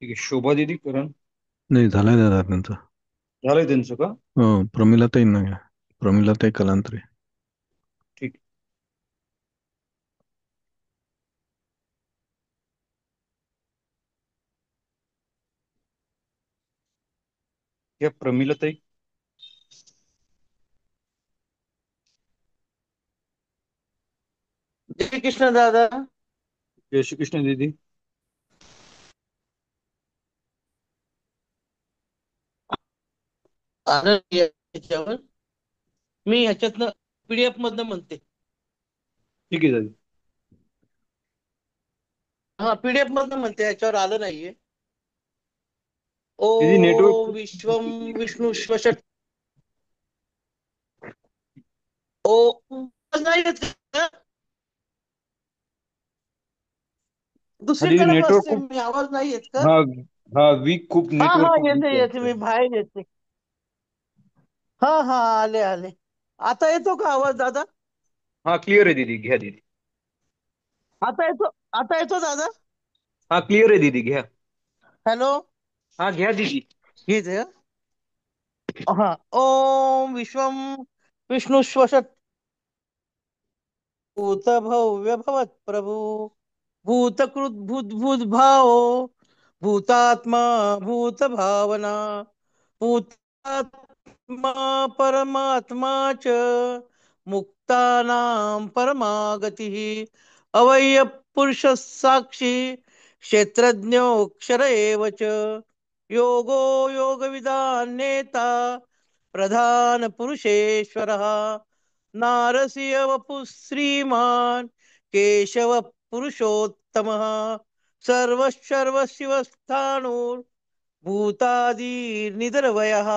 ठीक आहे. शोभा दिदी करण. नाही झालंय दादा त्यांचं. झालंय त्यांचं का? प्रमिलाताई नाही. प्रमिलाताई कलांत्रे. ठीक. या प्रमिलाताई. जय कृष्ण दादा. जय श्री कृष्ण दीदी. आनंद याच्यावर मी ह्याच्यातनं पीडीएफ मधनं म्हणते. ठीक आहे दादी. हा पीडीएफ मधनं म्हणते, ह्याच्यावर आलं नाहीये. ओ दीदी नेटवर्क. विश्वम विष्णू श्वषट. ओ आवाज नाही येत का? हा दीदी दुसरीकडे नेटवर्क बसते खूप. मी, आवाज नाही येत का? हा. हा वीक खूप हा नेटवर्क हा, खूप वीक येते येते, वाटतंय. मी बाहेर येते. हा हा, आले आले. आता येतो का आवाज दादा? हा क्लिअर आहे दीदी, घ्या दीदी. आता येतो, आता येतो दादा. हा क्लिअर आहे दीदी, घ्या. हॅलो. हा घ्या दीदी. घेते हा. ओम विश्वम विष्णू श्वषट भूत भव्य भवत प्रभु भूतकृत भूत भाव भूतात्मा भूत भावना भूतात्मा परमात्मा च मुक्तानां परमागतिः अवयव पुरुष साक्षी क्षेत्रज्ञोक्षर एव च योगो योगविदां नेता प्रधान पुरुषेश्वरः नारसिंह वपु श्रीमान केशव पुरुषोत्तमः सर्वशर्व शिवस्थाणुर् भूतादिर्निधर्वयः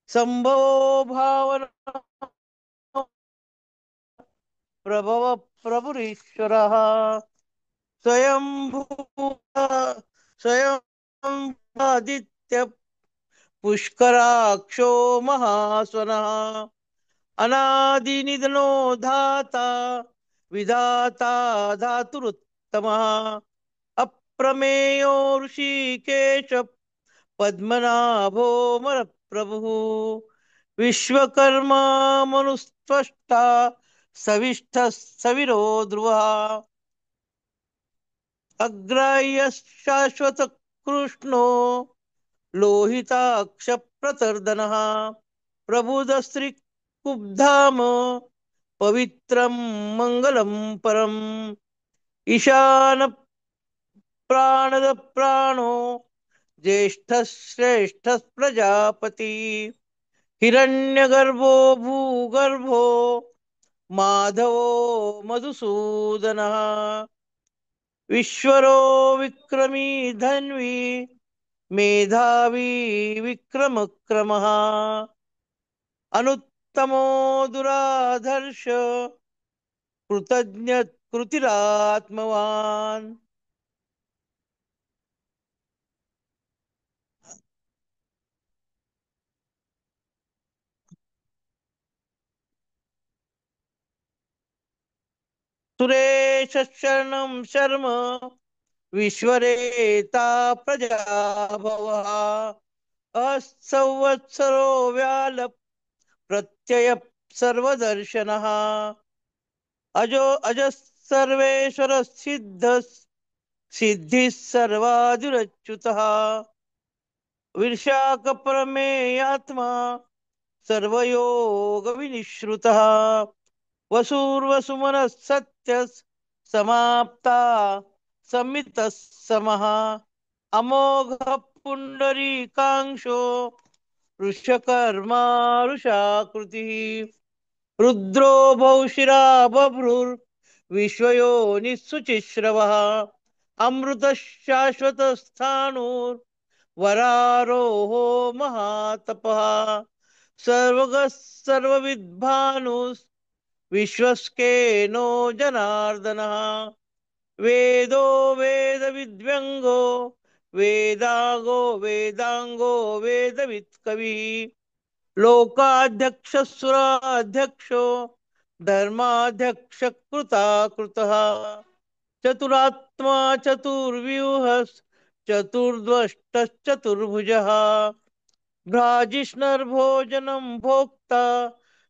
संभो भावना प्रभव प्रभुरीश्वरः स्वयंभू स्वयं पुष्कराक्षो महास्वनः अनादिनिधनो धाता विधाता धातुरुत्तमः अप्रमेयो ऋषिकेश पद्मनाभो प्रभुः विश्वकर्मा मनुस्त्वष्टा सविष्ठः सविरो ध्रुवः अग्राह्य शाश्वत कृष्णो लोहिताक्ष प्रतर्दनः प्रबुधस्त्री कुब्धाम पवित्रं मंगलम परम ईशान प्राणद प्राणो ज्येष्ठ श्रेष्ठ प्रजापती हिरण्यगर्भो भूगर्भो माधवो मधुसूदनः विश्वरो विक्रमी धन्वी मेधावी विक्रमक्रमः अनुत्तमो दुराधर्ष कृतज्ञ कृतिरात्मवान् सुरेश शरणं शर्म विश्वरेता प्रजाभवः असंवत्सरो व्याल प्रत्यय सर्वदर्शनः अजो अजः सर्वेश्वर सिद्ध सिद्धिः सर्वादिरच्युतः विशाखप्रमेयात्मा सर्वयोग विनिश्रुतः वसुर्वसुमनः सत्य समाप्ता समितः समः अमोघ पुंडरीकांक्षो वृषकर्मा वृषाकृतिः रुद्रो भौशिरा बभ्रुर्विश्वयोनिः अमृत शाश्वत वरारोहो महातपः सर्वगः सर्वविद्भानुः विश्वस्केनो जनार्दनः वेदो वेदविद्व्यङ्गो वेदागो वेदांगो वेदवित्कविः लोकाध्यक्ष सुराध्यक्षो धर्माध्यक्ष कृता कृतः चतुरात्मा चतुर्व्यूह चतुर्द्वष्टश्चतुर्भुजः भ्राजिष्णुर्भोजनं भोक्ता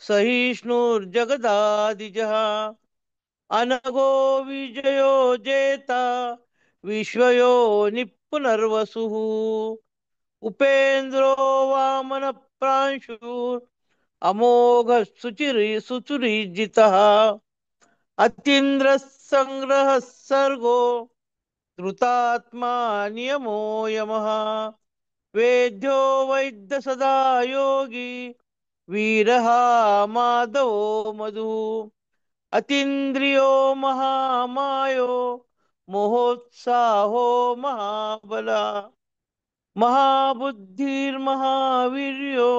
सहिष्णुर्जगदादिजः अनघो विजयो जेता विश्वयो निपुनर्वसुः उपेन्द्रो वामन प्रांशुर् अमोघ सुचुरिजितः अतीन्द्र संग्रह सर्गो धृतात्मा नियमो यमः वेद्यो वैद्य सदा योगी वीरः माधवो मधुः अतीन्द्रियो महामायो मोहोत्साहो महाबला महाबुद्धिर्महावीर्यो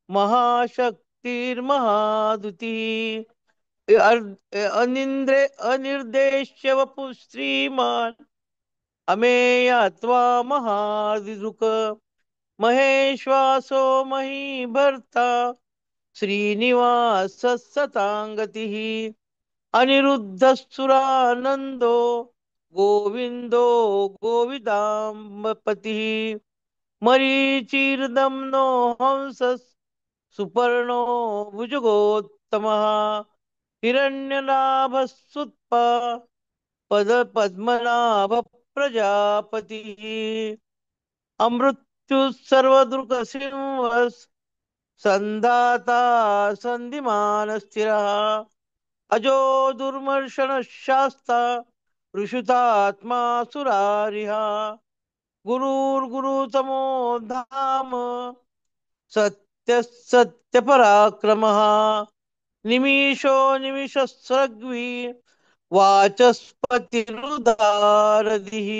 महाशक्तिर्महादुतिः अनिर्देश्य वपु श्रीमान् अमेयात्वा महादिदुःख महेश्वासो महीभर्ता श्रीनिवास सतांगतिः अनिरुद्धसुरानन्दो गोविन्दो गोविदाम्बपतिः मरीचिर्दम्नो हंसः सुपर्णो भुजगोत्तमः हिरण्यनाभस्सुत्पा पद्मनाभ प्रजापतिः अमृत्युः सर्वदुर्गसिंहः संधाता सन्धिमान् स्थिरः अजो दुर्मर्शन शास्ता ऋषुतात्मा सुरारिहा गुरुर्गुरुतमो धाम सत्य सत्य पराक्रमः निमिषो निमिषस्रग्वी वाचस्पतिरुदारधिः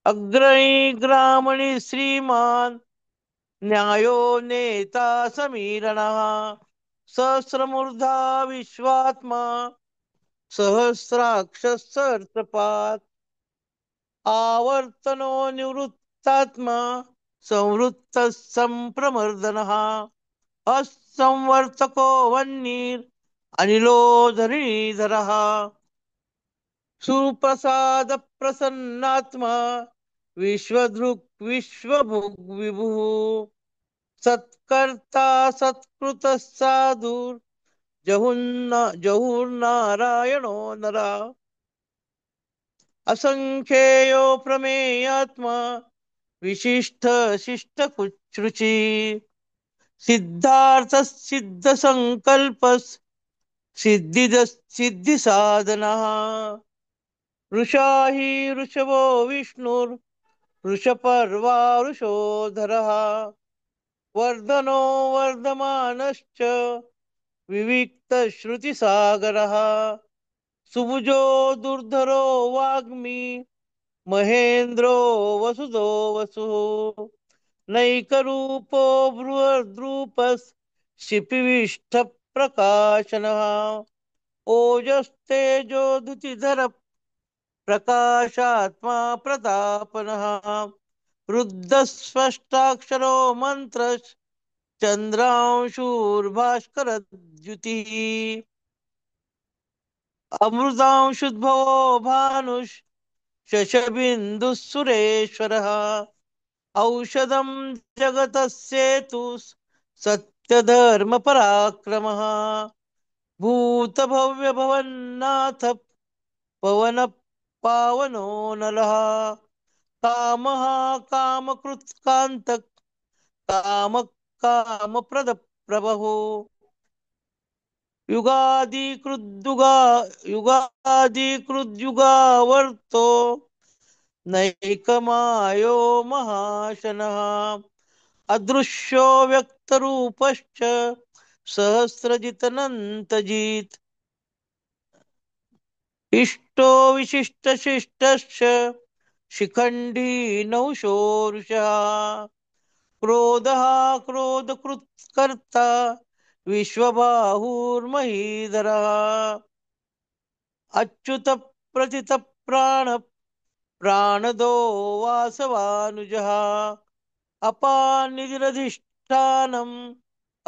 अग्रणी ग्रामणि श्रीमान् न्यायो नेता समीरणः सहस्रमूर्धा विश्वात्मा सहस्राक्षसर्तपात् आवर्तनो निवृत्तात्मा संवृत्तः संप्रमर्दनः असंवर्तको वह्निर् अनिलो धरणीधरः सुप्रसाद प्रसन्नात्मा विश्वदृक् विश्वभुग् विभुः सत्कर्ता सत्कृतः साधुर् जहुर्नारायणो नरः असंख्येयो प्रमेयात्मा विशिष्ट शिष्ट कुच्रुचि सिद्धार्थ सिद्ध संकल्प सिद्धि साधनः ऋषाहि ऋषभो विष्णुर् ऋषपर्वा ऋषोधरः वर्धनो वर्धमानश्च विविक्त श्रुतिसागरः सुभुजो दुर्धरो वाग्मी महेन्द्रो वसुदो वसुः नैकरूपो बृहद्रूपस् शिपिविष्ट प्रकाशनः ओजस्तेजो द्युतिधर प्रकाशात्मा प्रतापनः रुद्धस्पष्टाक्षरो मंत्र चंद्रांशुर्भास्करद्युतिः अमृतांशुद्भवो भानुः शशबिन्दुः सुरेश्वरः औषधं जगतस्येतु सत्यधर्म पराक्रमः भूतभव्य भवन्नाथ पवन पावनो नलः कामः कामकृत्कान्त काम कामप्रद प्रभुः युगादिकृद्युगावर्तो नैकमायो महाशनः अदृश्यो व्यक्तरूपश्च सहस्रजितनन्तजित् इष्टो विशिष्टशिष्टश्च शिखण्डी नहुषोरुषः क्रोधः क्रोधकृत्कर्ता विश्वबाहुर्महीधरः अच्युत प्रथित प्राणदो वासवानुजः अपानिधिरधिष्ठानम्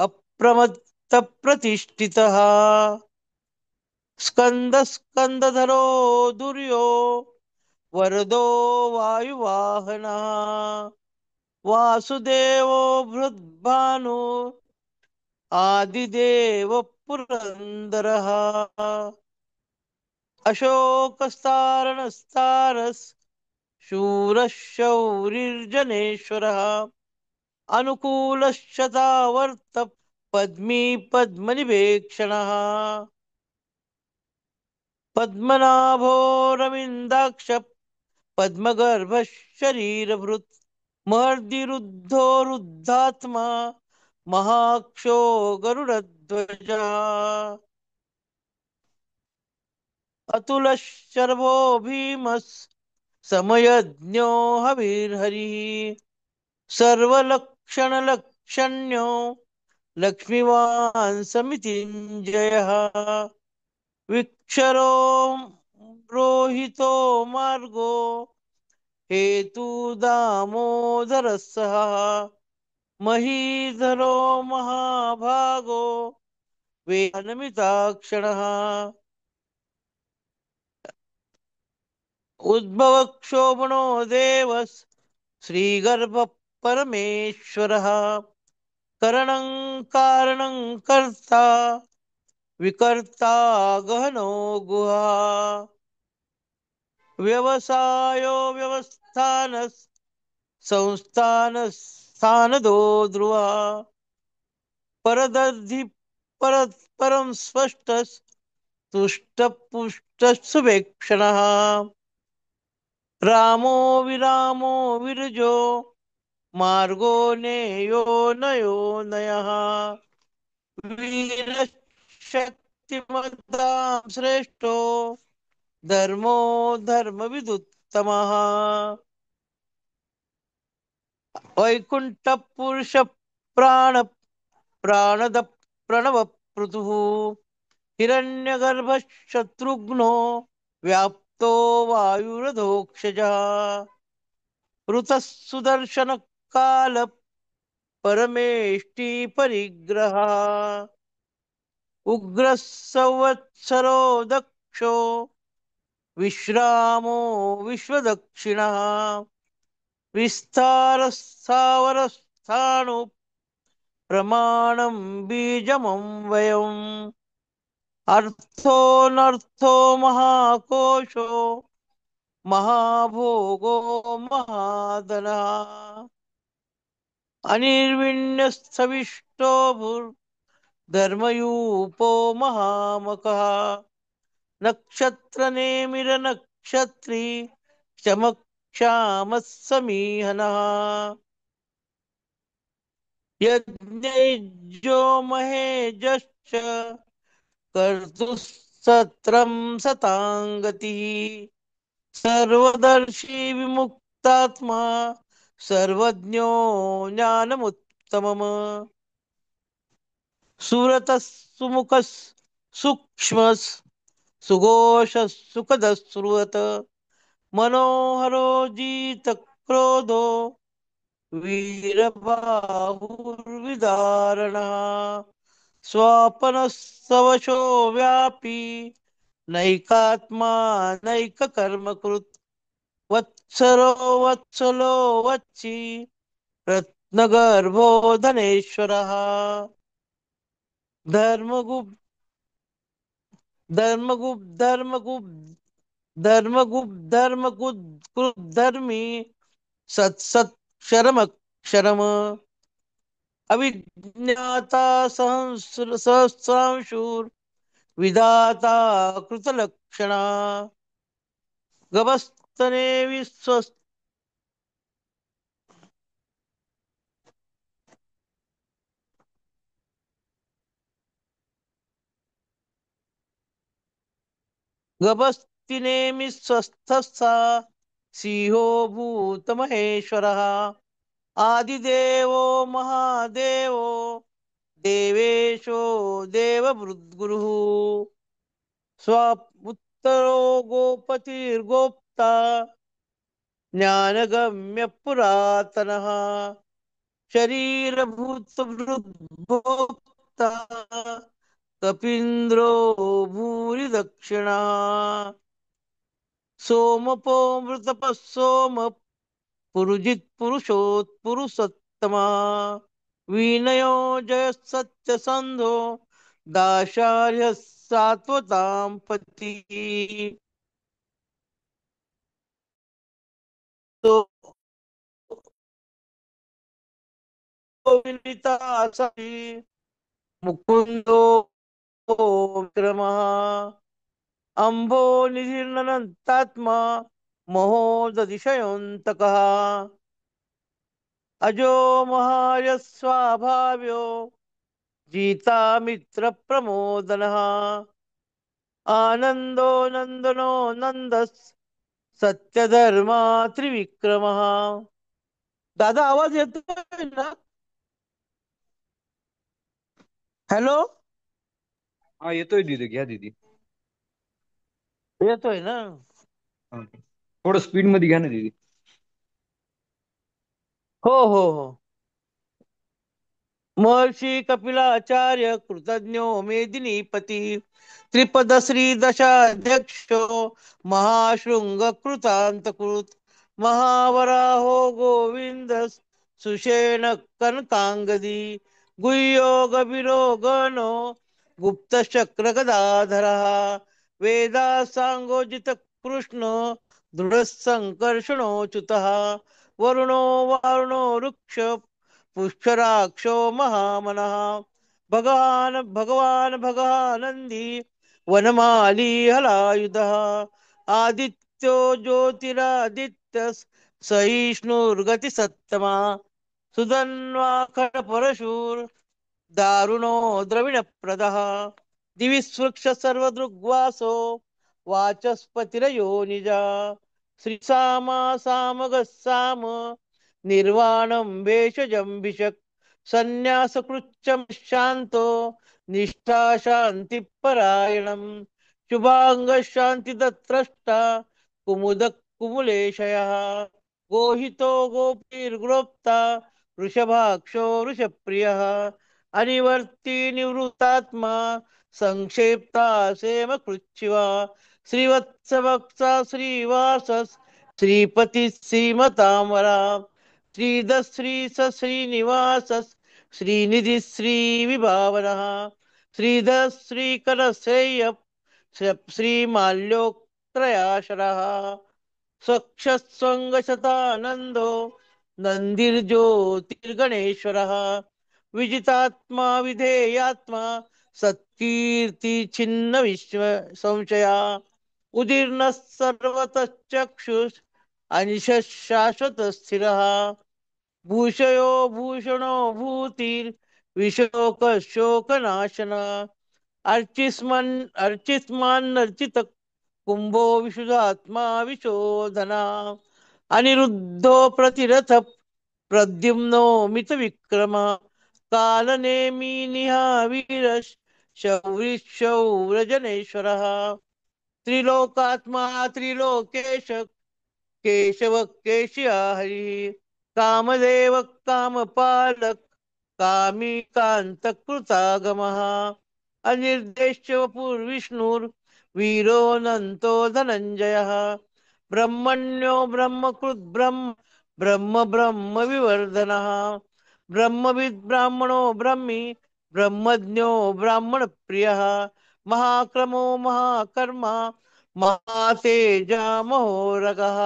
अप्रमत्त प्रतिष्ठितः स्कंदधरो दुर्यो वरदो वायुवाहनः वासुदेवो बृहद्भानु आदिदेव पुरन्दरः अशोकस्तारणस्तारस् शूरः शौरिर्जनेश्वरः अनुकूलश्चतावर्त पद्मी पद्मनिवेक्षणः पद्मनाभो रविन्दाक्ष पद्मगर्भः शरीरभृत् महर्दिरुद्धो रुद्धात्मा महाक्षो गरुडध्वजः अतुलशर्भो भीमस् समयज्ञो हविर्हरिः सर्वलक्षणलक्षण्यो लक्ष्मीवान् समितिञ्जयः विक्षरो रोहितो मार्गो हेतु दामोदरः सः महीधरो महाभागो वेदनमिताक्षणः उद्भवक्षोभणो देवस् श्रीगर्भः परमेश्वरः करणं कारणं कर्ता विकर्ता गहनो गुहा व्यवसायो व्यवस्थानस् संस्थानस्थानदो ध्रुवा परदर्धि परं स्पष्टस् तुष्टपुष्टसुवेक्षणः रामो विरामो विरजो मार्गो नेयो नयो नयः वीरशक्तिमतां श्रेष्ठो धर्मो धर्मविदुत्तमः वैकुण्ठपुरुष प्राण प्राणद प्रणव पृथुः हिरण्यगर्भः शत्रुघ्नो व्याप्तो वायुरधोक्षजः ऋतः सुदर्शन काल परमेष्टि परिग्रह उग्रः संवत्सरो दक्षो विश्रामो विश्वदक्षिणः विस्तारस्थावरस्थाणु प्रमाणं बीजमव्ययम् अर्थोऽनर्थो महाकोशो महाभोगो महाधनः अनिर्विण्यस्थविष्टो भूर्धर्मयूपो महामकः नक्षत्रनेमिरनक्षत्री क्षमक्षामः समीहनः यज्ञैर्यो महेजश्च कर्तुः सताङ्गतिः सर्वदर्शी विमुक्तात्मा सर्वज्ञो ज्ञानमुत्तमम् सुरतः सुमुखः सूक्ष्मः सुघोषः सुखदः सुरवत मनोहरो जितक्रोधो वीरबाहुर्विदारणः स्वापनः सवशो व्यापी नैकात्मा नैककर्मकृत् वत्सरो वत्सलो वत्सी रत्नगर्भो धनेश्वरः धर्मगुप्त धर्मगुप्त धर्मगुप्त धर्मगुप्त धर्मी सत्सत्क्षरमक्षरम् अविज्ञाता सहस्रांशुर् विधाता कृतलक्षणा गभस्तने विश्वस्त गभस्तिनेमि स्वस्थस्था सिंहो भूतमहेश्वरः आदिदेवो महादेवो देवेशो देवभृद्गुरुः स्वापुत्तरो गोपतिर्गोप्ता ज्ञानगम्य पुरातनः शरीरभूतभृद्भोक्ता कपीन्द्रो भूरि दक्षिणः सोमपो मृतप सोम पुरुजित पुरुषोत्तमा विनयो जय सत्यसंधो दाशार्य सात्वतां पती तो विनितासि मुकुंदो विक्रमः अंभो निधिर्नन्तात्मा महोदधिशयोऽन्तकः अजो महायस्वाभाव्यो जीता प्रमोदनः आनंदो नंदनो नंदस सत्यधर्मा त्रिविक्रमः. दादा आवाज येतोय ना? हॅलो, हा येतोय दीदी, घ्या दीदी. येतोय ना? हा. थोडं स्पीड मध्ये घ्या ना दीदी. हो हो हो. महर्षी कपिलाचार्य कृतज्ञो मेदिनीपती त्रिपद श्री दशाध्यक्षो महाशृंग कृतांतकृत महावराहो गोविंद सुषेण कनकांगदी गुह्यो गभीरो गणो गुप्त शक्र गदाधर वेदा सांगोजित कृष्ण दृढ संकर्षणोच्युत वरुणो वारुणो वृक्ष पुष्कराक्षो महामनः भगवान भगवान भगवानंदी वनमाली हलायुधः आदित्यो ज्योतिरादित्य सहिष्णुर्गति सत्तमा सुधन्वा परशूर दारुणो द्रविणप्रदः दिवि स्पृक्ष सर्वदृग्वासो वाचस्पतिरयो निजा श्रीसामा सामगः साम निर्वाणं भेषजं संन्यासकृच्चं शान्तो निष्ठा शान्तिपरायणं शुभांग शान्तिदत्रष्टा कुमुद कुमुलेशयः गोहितो गोपीर्गोप्ता वृषभाक्षो वृषप्रियः अनिवर्ती निवृत्तात्मा संक्षेप्ता सेम कृच्छिवा श्रीवत्सवक्ता श्रीवासस श्रीपती श्रीमतामरा श्रीधर श्री श्रीनिवास श्रीनिधि श्री विभावनः श्रीधर श्रीकर श्रेय श्रीमाल्योक्त्रयाशरः स्वक्षस्वङ्गशतानन्दो नन्दिर्ज्योतिर्गणेश्वरः विजितात्मा विधेयात्मा सत्कीर्ति छिन्न विश्व संशया उदीर्णः सर्वतश्चक्षुः अनिशः शाश्वत स्थिरः भूषयो भूषणो भूतिर्विशोक शोकनाशन अर्चिस्मान्नर्चित कुंभो विशुद्धात्मा विशोधना अनिरुद्धो प्रतिरथ प्रद्युम्नो मित विक्रम कालनेमी निहावीर शौरी शौरजनेश्वरः त्रिलोकात्मा त्रिलोकेश केशव केशिया हरी कामदेव कामपालक कामी कांतकृतागमः अनिर्देश्य वीरोऽनन्तो धनञ्जयः ब्रह्मण्यो ब्रह्मकृत् ब्रह्म ब्रह्म विवर्धनः ब्रह्मविद् ब्राह्मणो ब्रह्मी ब्रह्मज्ञो ब्राह्मणप्रियः महाक्रमो महाकर्मा महातेजा महोरगः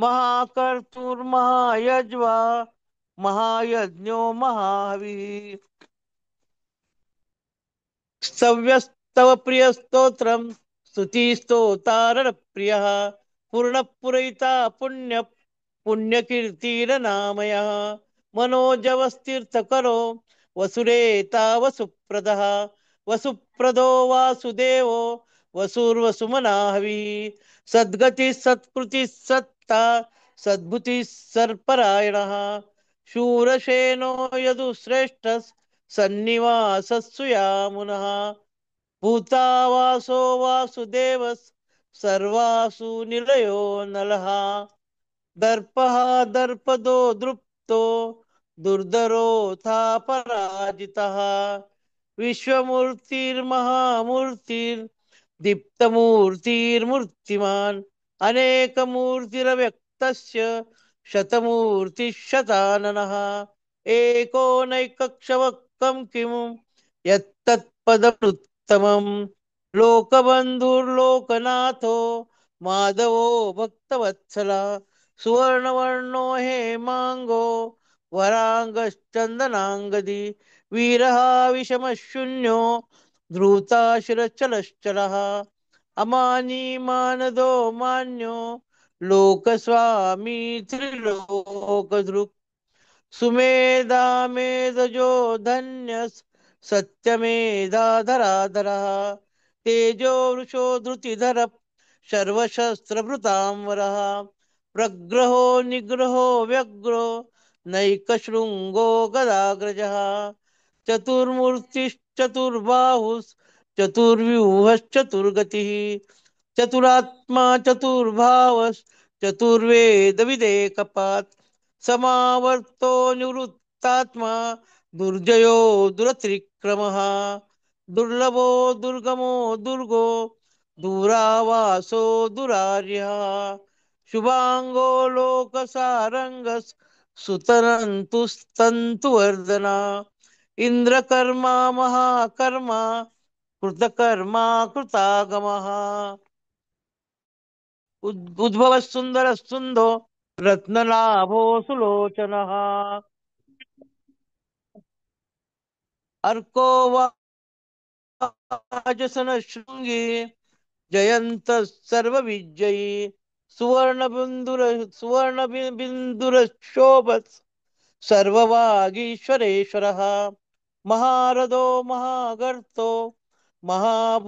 महाकर्तुर्महायज्वा महायज्ञो महाहविः सव्यस्तव प्रिय स्तोत्रम स्तुति स्तोतारण प्रिय पूर्ण पुरयिता पुण्य पुण्यकीर्तिर नामय मनोजवस्तीर्थ करो वसुरेता वसुप्रदः वसुप्रदो वासुदेवो वसुर्वसुमनाहवी सद्गति सत्कृति सत्ता सद्भुति सर्परायणः शूरसेनो यदुश्रेष्ठ सन्निवासस्सुयामुनः भूतावासो वासुदेवः सर्वासु निलयो नलः दर्पः दर्पदो दृप्तो दुर्धरोऽथा पराजितः विश्वमूर्तिर्महामूर्तिर्दीप्तमूर्तिर्मूर्तिमान् अनेकमूर्तिरव्यक्तस्य शतमूर्तिशताननः एकोनैकक्षवक्कं किं यत्तत्पदमुत्तमम् लोकबन्धुर्लोकनाथो माधवो भक्तवत्सला सुवर्णवर्णो हेमाङ्गो वराङ्गश्चन्दनाङ्गदी वीरः विषमशून्यो धृताशिरश्चलश्चलः अमानी मानदो मान्यो लोकस्वामी त्रिलोकधृक् सुमेधा मेधजो धन्यस् सत्यमेधाधराधरः तेजो वृषो धृतिधर सर्वशस्त्रभृतांवरः प्रग्रहो निग्रहो व्यग्रो नैकशृङ्गो गदाग्रजः चतुर्मूर्तिश्चतुर्बाहुश्चतुर्व्यूहश्चतुर्गतिः चतुरात्मा चतुर्वेदविदेकपात् समावर्तो निवृत्तात्मा दुर्जयो दुरतिक्रमः दुर्लभो दुर्गमो दुर्गो दूरावासो दुरार्यः शुभांगो लोकसारंगस सुतरंतुस्तंतुवर्धना इंद्रकर्मा महाकर्मा कृतकर्मा कृतागमः उद्भव सुंदर सुंदो रत्नलाभो सुलोचनः अर्को वाजसन शृंगी जयंत सर्वविजयी सुवर्ण बिंदुर शोभत सर्ववागीश्वरेश्वरः महारथो महागर्तो महाभू